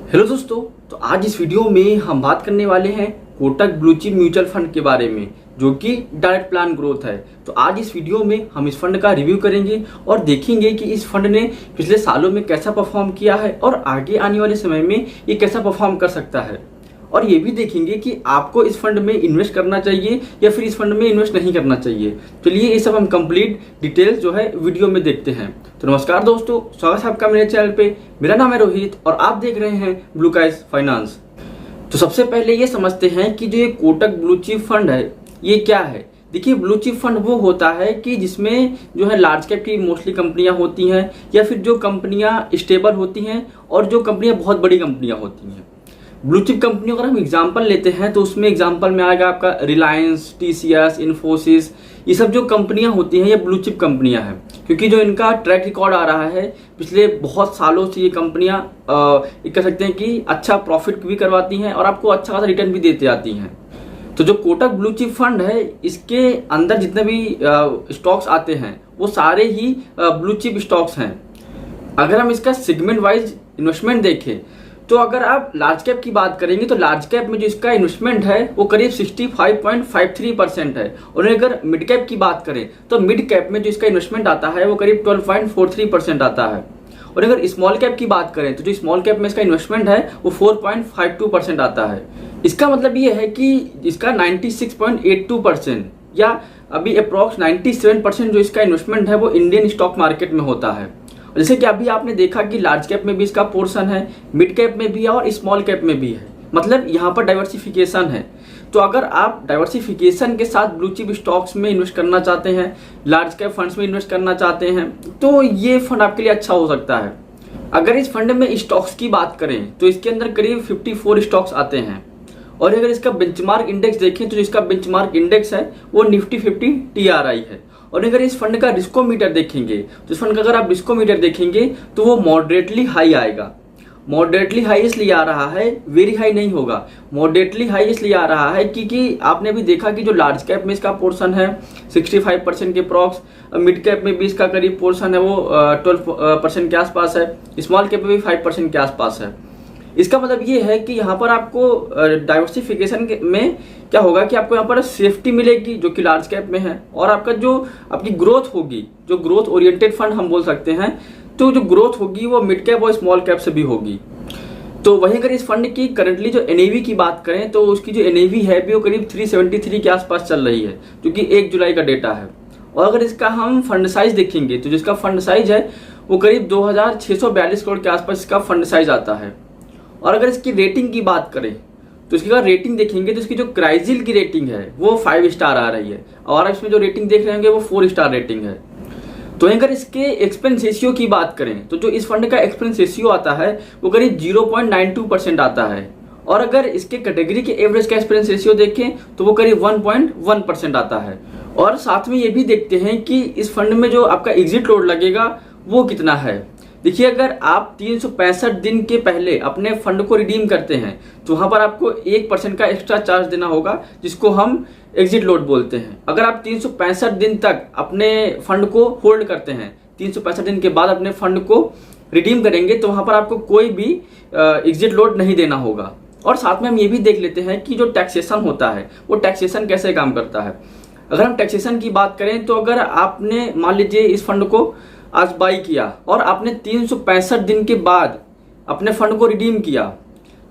Hello दोस्तों, तो आज इस वीडियो में हम बात करने वाले हैं Kotak blue chip mutual fund के बारे में, जो कि डायरेक्ट प्लान ग्रोथ है। तो आज इस वीडियो में हम इस फंड का रिव्यू करेंगे और देखेंगे कि इस फंड ने पिछले सालों में कैसा परफॉर्म किया है और आगे आने वाले समय में ये कैसा परफॉर्म कर सकता है। और ये भी देखेंगे कि आपको इस फंड में इन्वेस्ट करना चाहिए या फिर इस फंड में इन्वेस्ट नहीं करना चाहिए। चलिए ये सब हम कंप्लीट डिटेल्स जो है वीडियो में देखते हैं। तो नमस्कार दोस्तों, स्वागत है आपका मेरे चैनल पे। मेरा नाम है रोहित और आप देख रहे हैं ब्लू काइज फाइनेंस। तो सबसे पहले ये समझते हैं कि जो ये कोटक ब्लू चिप फंड है ये क्या है। देखिए, ब्लू चिप फंड वो होता है कि जिसमें जो है लार्ज कैप की मोस्टली कंपनियां होती हैं या फिर जो कंपनियां स्टेबल होती हैं और जो कंपनियां बहुत बड़ी कंपनियां होती हैं। ब्लू चिप कंपनियों का हम एग्जांपल लेते हैं तो उसमें एग्जांपल में आएगा आपका रिलायंस, टीसीएस, इन्फोसिस। ये सब जो कंपनियां होती हैं ये ब्लू चिप कंपनियां हैं, क्योंकि जो इनका ट्रैक रिकॉर्ड आ रहा है पिछले बहुत सालों से ये कंपनियां कह सकते हैं कि अच्छा प्रॉफिट भी करवाती हैं और आपको अच्छा खासा रिटर्न भी देते आती हैं। तो जो कोटक ब्लू चिप फंड है इसके अंदर जितने भी स्टॉक्स आते हैं वो सारे ही ब्लू चिप स्टॉक्स हैं। अगर हम इसका सेगमेंट वाइज इन्वेस्टमेंट देखें तो अगर आप लार्ज कैप की बात करेंगे तो लार्ज कैप में जो इसका इन्वेस्टमेंट है वो करीब 65.53% है। और अगर मिड कैप की बात करें तो मिड कैप में जो इसका इन्वेस्टमेंट आता है वो करीब 12.43% आता है। और अगर स्मॉल कैप की बात करें तो जो स्मॉल कैप में इसका इन्वेस्टमेंट है वो 4.52% आता है। इसका मतलब ये है कि इसका 96.82% या अभी अप्रॉक्स 97% जो इसका इन्वेस्टमेंट है वो इंडियन स्टॉक मार्केट में होता है। जैसे कि अभी आपने देखा कि लार्ज कैप में भी इसका पोर्शन है, मिड कैप में भी है और स्मॉल कैप में भी है। मतलब यहाँ पर डाइवर्सिफिकेशन है। तो अगर आप डाइवर्सिफिकेशन के साथ ब्लू चिप स्टॉक्स में इन्वेस्ट करना चाहते हैं, लार्ज कैप फंड्स में इन्वेस्ट करना चाहते हैं, तो ये फंड आपके लिए अच्छा हो सकता है। अगर इस फंड में स्टॉक्स की बात करें तो इसके अंदर करीब 54 स्टॉक्स आते हैं। और अगर इसका बेंचमार्क इंडेक्स देखें तो जिसका बेंचमार्क इंडेक्स है वो निफ्टी 50 TRI है। और अगर इस फंड का रिस्कोमीटर देखेंगे तो इस फंड का अगर आप रिस्कोमीटर देखेंगे तो वो मॉडरेटली हाई आएगा। मॉडरेटली हाई इसलिए आ रहा है, वेरी हाई नहीं होगा। मॉडरेटली हाई इसलिए आ रहा है क्योंकि आपने भी देखा कि जो लार्ज कैप में इसका पोर्शन है 65% के प्रॉक्स, मिड कैप में भी इसका करीब पोर्शन है वो 12% के आसपास है, स्मॉल कैप में भी 5% के आसपास है। इसका मतलब ये है कि यहाँ पर आपको डाइवर्सिफिकेशन में क्या होगा कि आपको यहाँ पर सेफ्टी मिलेगी जो कि लार्ज कैप में है, और आपका जो आपकी ग्रोथ होगी, जो ग्रोथ ओरिएंटेड फंड हम बोल सकते हैं, तो जो ग्रोथ होगी वो मिड कैप और स्मॉल कैप से भी होगी। तो वहीं अगर इस फंड की करंटली जो NAV की बात करें तो उसकी जो NAV है भी वो करीब 373 के आसपास चल रही है, जो कि 1 जुलाई का डेटा है। और अगर इसका हम फंड साइज देखेंगे तो जिसका फंड साइज है वो करीब 2642 करोड़ के आसपास इसका फंड साइज आता है। और अगर इसकी रेटिंग की बात करें तो इसकी अगर रेटिंग देखेंगे तो इसकी जो क्राइजिल की रेटिंग है वो 5 स्टार आ रही है, और इसमें जो रेटिंग देख रहे होंगे वो 4 स्टार रेटिंग है। तो अगर इसके एक्सपेंस रेशियो की बात करें तो जो इस फंड का एक्सपेंस रेशियो आता है वो करीब 0.92% आता है। और अगर इसके कैटेगरी के एवरेज का एक्सपेंस रेशियो देखें तो वो करीब 1.1% आता है। और साथ में ये भी देखते हैं कि इस फंड में जो आपका एग्जिट लोड लगेगा वो कितना है। देखिए, अगर आप 365 दिन के पहले अपने फंड को रिडीम करते हैं तो वहां पर आपको 1% का एक्स्ट्रा चार्ज देना होगा, जिसको हम एग्जिट लोड बोलते हैं। अगर आप 365 दिन तक अपने फंड को होल्ड करते हैं, 365 दिन के बाद अपने फंड को रिडीम करेंगे तो वहां पर आपको कोई भी एग्जिट लोड नहीं देना होगा। और साथ में हम ये भी देख लेते हैं कि जो टैक्सेशन होता है वो टैक्सेशन कैसे काम करता है। अगर हम टैक्सेशन की बात करें तो अगर आपने मान लीजिए इस फंड को आज बाई किया और आपने 365 दिन के बाद अपने फंड को रिडीम किया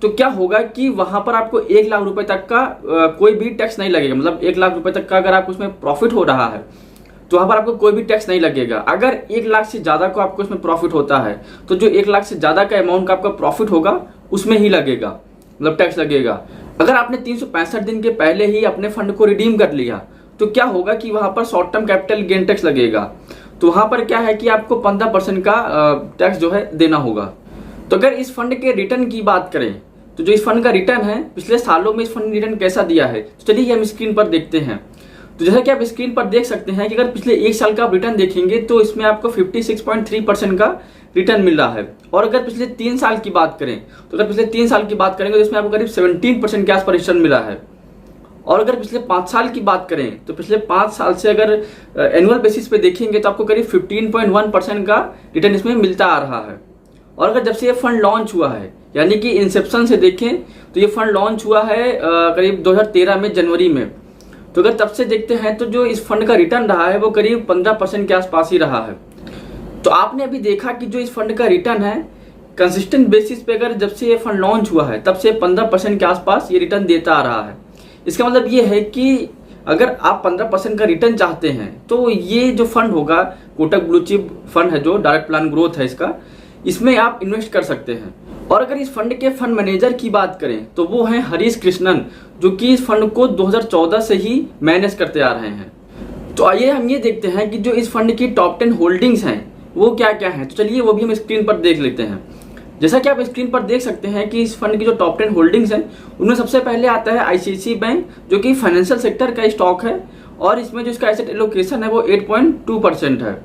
तो क्या होगा कि वहां पर आपको 1 लाख रुपए तक का कोई भी टैक्स नहीं लगेगा। मतलब 1 लाख रुपए तक का अगर आपको उसमें प्रॉफिट हो रहा है तो वहां पर आपको कोई भी टैक्स नहीं लगेगा। अगर 1 लाख से ज्यादा को आपको उसमें प्रॉफिट होता है तो जो 1 लाख से ज्यादा का अमाउंट का आपका प्रॉफिट होगा उसमें ही लगेगा, मतलब टैक्स लगेगा। अगर आपने 365 दिन के पहले ही अपने फंड को रिडीम कर लिया तो क्या होगा कि वहां पर short term capital gain tax लगेगा। तो वहां पर क्या है कि आपको 15% का टैक्स जो है देना होगा। तो अगर इस फंड के रिटर्न की बात करें तो जो इस फंड का रिटर्न है पिछले सालों में इस फंड ने रिटर्न कैसा दिया है, तो चलिए हम स्क्रीन पर देखते हैं। तो जैसा कि आप स्क्रीन पर देख सकते हैं कि अगर पिछले 1 साल का आप रिटर्न देखेंगे तो इसमें आपको 56.3% का रिटर्न मिल रहा है। और अगर पिछले 3 साल की बात करें तो अगर पिछले 3 साल की बात करेंगे तो इसमें आपको करीब 17% के आसपास रिटर्न मिला है। और अगर पिछले 5 साल की बात करें तो पिछले 5 साल से अगर एनुअल बेसिस पे देखेंगे तो आपको करीब 15.1% का रिटर्न इसमें मिलता आ रहा है। और अगर जब से ये फंड लॉन्च हुआ है, यानी कि इंसेप्शन से देखें तो ये फंड लॉन्च हुआ है करीब 2013 में जनवरी में, तो अगर तब से देखते हैं तो जो इस फंड का रिटर्न रहा है वो करीब 15% के आसपास ही रहा है। तो आपने अभी देखा कि जो इस फंड का रिटर्न है कंसिस्टेंट बेसिस पे, अगर जब से ये फंड लॉन्च हुआ है तब से 15% के आसपास ये रिटर्न देता आ रहा है। इसका मतलब ये है कि अगर आप 15% का रिटर्न चाहते हैं तो ये जो फंड होगा, कोटक ब्लू चिप फंड है जो डायरेक्ट प्लान ग्रोथ है इसका, इसमें आप इन्वेस्ट कर सकते हैं। और अगर इस फंड के फंड मैनेजर की बात करें तो वो हैं हरीश कृष्णन, जो कि इस फंड को 2014 से ही मैनेज करते आ रहे हैं। तो आइए हम ये देखते हैं कि जो इस फंड की टॉप 10 होल्डिंग्स हैं वो क्या क्या हैं। तो चलिए वो भी हम स्क्रीन पर देख लेते हैं। जैसा कि आप स्क्रीन पर देख सकते हैं कि इस फंड की जो टॉप 10 होल्डिंग्स हैं उनमें सबसे पहले आता है आईसीआईसीआई बैंक, जो कि फाइनेंशियल सेक्टर का स्टॉक है और इसमें जो इसका एसेट एलोकेशन है वो 8.2% है।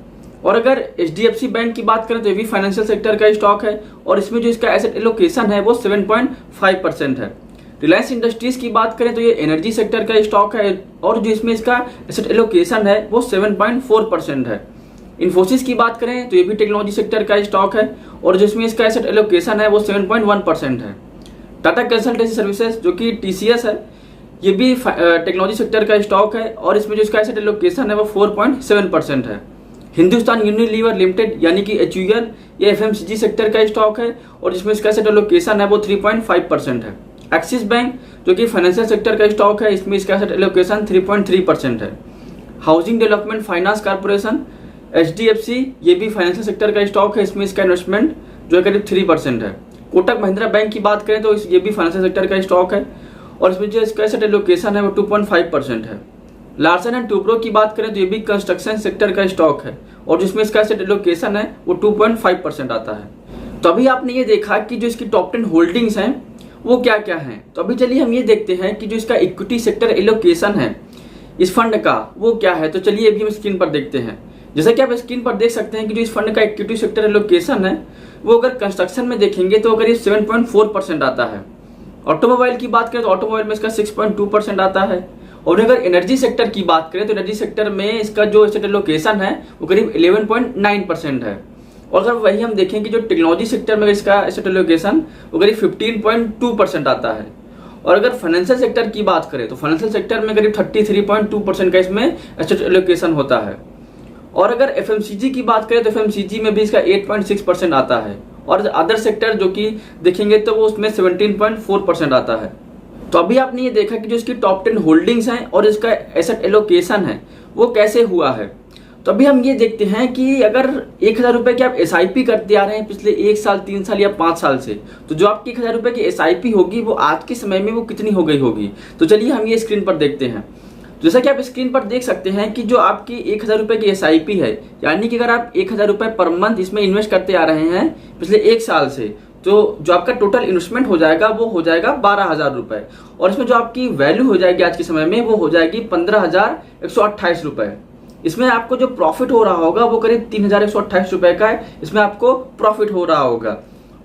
और अगर एचडीएफसी बैंक की बात करें तो ये भी फाइनेंशियल सेक्टर का स्टॉक है और इसमें जो इसका एसेट एलोकेशन है वो 7.5% है। रिलायंस इंडस्ट्रीज की बात करें तो ये एनर्जी सेक्टर का स्टॉक है और जो इसमें इसका एसेट एलोकेशन है वो 7.4% है। इन्फोसिस की बात करें तो ये भी टेक्नोलॉजी सेक्टर का स्टॉक है और जिसमें इसका एसेट एलोकेशन है वो 7.1% है। टाटा कंसल्टेंसी सर्विसेज जो कि टीसीएस है, ये भी टेक्नोलॉजी सेक्टर का स्टॉक है और इसमें जो इसका एसेट एलोकेशन है वो 4.7% है। हिंदुस्तान यूनिलीवर लिमिटेड यानी कि HUL, ये एफएमसीजी सेक्टर का स्टॉक है और जिसमें इसका एसेट एलोकेशन है वो 3.5% है। एक्सिस बैंक जो कि फाइनेंशियल सेक्टर का स्टॉक है, इसमें इसका एसेट एलोकेशन 3.3% है। Housing development finance corporation HDFC, ये भी फाइनेंशियल सेक्टर का स्टॉक है, इसमें इसका इन्वेस्टमेंट जो है करीब 3% है। कोटक महिंद्रा बैंक की बात करें तो ये भी फाइनेंशियल सेक्टर का स्टॉक है और इसमें जो इसका एसेट एलोकेशन है वो 2.5% है। लार्सन एंड टुब्रो की बात करें तो ये भी कंस्ट्रक्शन सेक्टर का स्टॉक है और जिसमें इसका एसेट एलोकेशन है वो 2.5% आता है। तो अभी आपने ये देखा कि जो इसकी टॉप 10 होल्डिंग्स हैं वो क्या क्या हैं। तो अभी चलिए हम ये देखते हैं कि जो इसका इक्विटी सेक्टर एलोकेशन है इस फंड का वो क्या है। तो चलिए अभी हम स्क्रीन पर देखते हैं। जैसा कि आप स्क्रीन पर देख सकते हैं कि जो इस फंड का इक्विटी सेक्टर एलोकेशन है वो अगर कंस्ट्रक्शन में देखेंगे तो करीब 7.4% आता है। ऑटोमोबाइल की बात करें तो ऑटोमोबाइल में इसका 6.2% आता है। और अगर एनर्जी सेक्टर की बात करें तो एनर्जी सेक्टर में इसका जो एसेट एलोकेशन है वो करीब 11.9% है। और अगर वही हम देखें कि जो टेक्नोलॉजी सेक्टर में इसका एसेट एलोकेशन वो करीब 15.2% आता है। और अगर फाइनेंशियल सेक्टर की बात करें तो फाइनेंशियल सेक्टर में करीब 33.2% का इसमें एसेट एलोकेशन होता है। और अगर एफएमसीजी की बात करें तो एफएमसीजी में भी इसका 8.6% आता है। और अदर सेक्टर जो कि देखेंगे तो वो उसमें 17.4% आता है। तो अभी आपने ये देखा कि जो इसकी टॉप 10 होल्डिंग्स हैं और इसका एसेट एलोकेशन है वो कैसे हुआ है। तो अभी हम ये देखते हैं कि अगर 1000 रुपये की आप SIP करते आ रहे हैं पिछले 1 साल, 3 साल या 5 साल से, तो जो आपकी 1000 रुपये की SIP होगी वो आज के समय में वो कितनी हो गई होगी। तो चलिए हम ये स्क्रीन पर देखते हैं। जैसा कि आप स्क्रीन पर देख सकते हैं कि जो आपकी 1000 रुपये की SIP है, यानी कि अगर आप 1000 रुपये पर मंथ इसमें इन्वेस्ट करते आ रहे हैं पिछले 1 साल से, तो जो आपका टोटल इन्वेस्टमेंट हो जाएगा वो हो जाएगा 12,000 रुपये। और इसमें जो आपकी वैल्यू हो जाएगी आज के समय में वो हो जाएगी 15,128 रुपये। इसमें आपको जो प्रॉफिट हो रहा होगा वो करीब 3,128 रुपये का है, इसमें आपको प्रॉफिट हो रहा होगा।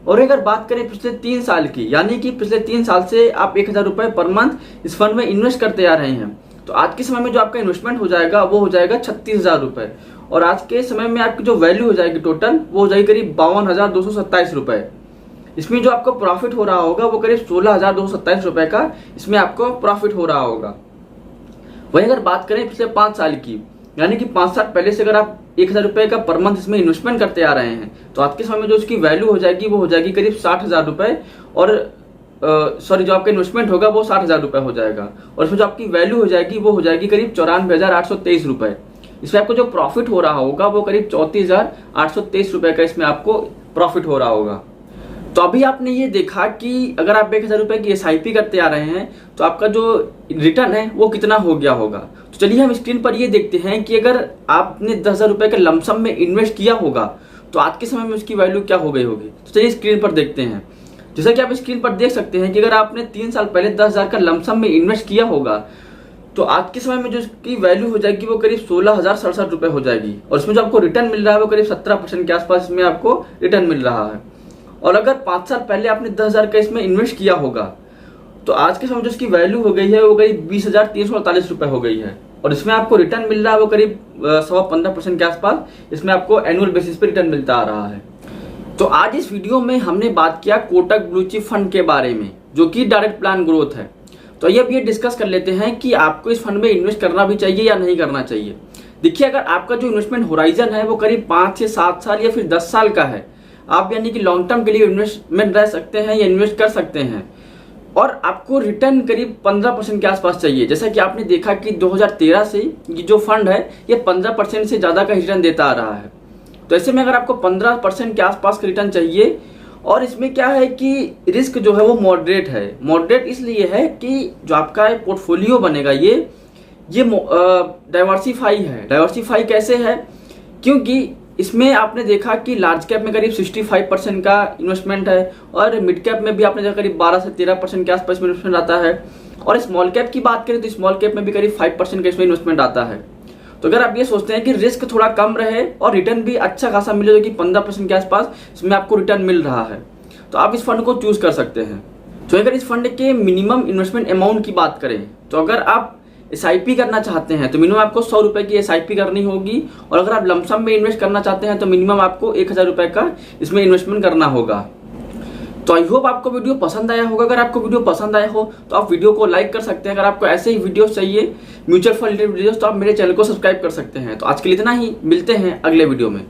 और अगर बात करें पिछले 3 साल की, यानी कि पिछले 3 साल से आप 1000 रुपये पर मंथ इस फंड में इन्वेस्ट करते आ रहे हैं, तो आज के समय में जो आपका इन्वेस्टमेंट हो जाएगा वो हो जाएगा 36,000 रुपये। और आज के समय में आपकी जो वैल्यू हो जाएगी टोटल वो हो जाएगी करीब 52,227 रुपये। इसमें जो आपको प्रॉफिट हो रहा होगा वो करीब 16,227 रुपये का इसमें आपको प्रॉफिट हो रहा होगा। वही अगर बात करें पिछले 5 साल की, यानी कि 5 साल पहले से अगर आप 1000 रुपये का पर मंथ इसमें इन्वेस्टमेंट करते आ रहे हैं, तो आज के समय में जो उसकी वैल्यू हो जाएगी वो हो जाएगी करीब 60,000 रुपये। और जो आपका इन्वेस्टमेंट होगा वो 60,000 रुपये हो जाएगा। और इसमें जो आपकी वैल्यू हो जाएगी वो हो जाएगी करीब 94,823 रुपये। इसमें आपको जो प्रॉफिट हो रहा होगा वो करीब 34,823 रुपये का इसमें आपको प्रॉफिट हो रहा होगा। तो अभी आपने ये देखा कि अगर आप 1000 रुपये की SIP करते आ रहे हैं तो आपका जो रिटर्न है वो कितना हो गया होगा। तो चलिए हम स्क्रीन पर ये देखते हैं कि अगर आपने 10,000 रुपये के लमसम में इन्वेस्ट किया होगा तो आज के समय में उसकी वैल्यू क्या हो गई होगी। तो चलिए स्क्रीन पर देखते हैं। जैसा कि आप स्क्रीन पर देख सकते हैं कि अगर आपने 3 साल पहले 10,000 का लमसम में इन्वेस्ट किया होगा तो आज के समय में जो उसकी वैल्यू हो जाएगी वो करीब 16,067 रुपये हो जाएगी। और इसमें जो आपको रिटर्न मिल रहा है वो करीब 17% के आसपास इसमें आपको रिटर्न मिल रहा है। और अगर 5 साल पहले आपने 10,000 का इसमें इन्वेस्ट किया होगा तो आज के समय जो इसकी वैल्यू हो गई है वो करीब 20,348 रुपये हो गई है। और इसमें आपको रिटर्न मिल रहा है वो करीब 15% के आसपास इसमें आपको एनुअल बेसिस पे रिटर्न मिलता आ रहा है। तो आज इस वीडियो में हमने बात किया कोटक ब्लू चिप फंड के बारे में, जो कि डायरेक्ट प्लान ग्रोथ है। तो आइए अब ये डिस्कस कर लेते हैं कि आपको इस फंड में इन्वेस्ट करना भी चाहिए या नहीं करना चाहिए। देखिए, अगर आपका जो इन्वेस्टमेंट होराइजन है वो करीब 5 से 7 साल या फिर 10 साल का है, आप यानी कि लॉन्ग टर्म के लिए इन्वेस्टमेंट रह सकते हैं या इन्वेस्ट कर सकते हैं, और आपको रिटर्न करीब 15% के आसपास चाहिए। जैसा कि आपने देखा कि 2013 से ये जो फंड है ये 15% से ज़्यादा का रिटर्न देता आ रहा है। तो ऐसे में अगर आपको 15% के आसपास का रिटर्न चाहिए, और इसमें क्या है कि रिस्क जो है वो मॉडरेट है। मॉडरेट इसलिए है कि जो आपका पोर्टफोलियो बनेगा ये डाइवर्सिफाई है। डाइवर्सिफाई कैसे है? क्योंकि इसमें आपने देखा कि लार्ज कैप में करीब 65% का इन्वेस्टमेंट है, और मिड कैप में भी आपने देखा करीब 12 से 13% के आसपास इन्वेस्टमेंट आता है, और स्मॉल कैप की बात करें तो स्मॉल कैप में भी करीब 5% का इसमें इन्वेस्टमेंट आता है। तो अगर आप ये सोचते हैं कि रिस्क थोड़ा कम रहे और रिटर्न भी अच्छा खासा मिले, जो कि 15% के आसपास इसमें आपको रिटर्न मिल रहा है, तो आप इस फंड को चूज कर सकते हैं। तो अगर इस फंड के मिनिमम इन्वेस्टमेंट अमाउंट की बात करें, तो अगर आप SIP करना चाहते हैं तो मिनिमम आपको 100 रुपए की SIP करनी होगी, और अगर आप लमसम में इन्वेस्ट करना चाहते हैं तो मिनिमम आपको 1000 रुपए का इसमें इन्वेस्टमेंट करना होगा। तो आई होप आपको वीडियो पसंद आया होगा। अगर आपको वीडियो पसंद आया हो तो आप वीडियो को लाइक कर सकते हैं। अगर आपको ऐसे ही वीडियो चाहिए म्यूचुअल फंड रिलेटेड वीडियोस, तो आप मेरे चैनल को सब्सक्राइब कर सकते हैं। तो आज के लिए इतना ही, मिलते हैं अगले वीडियो में।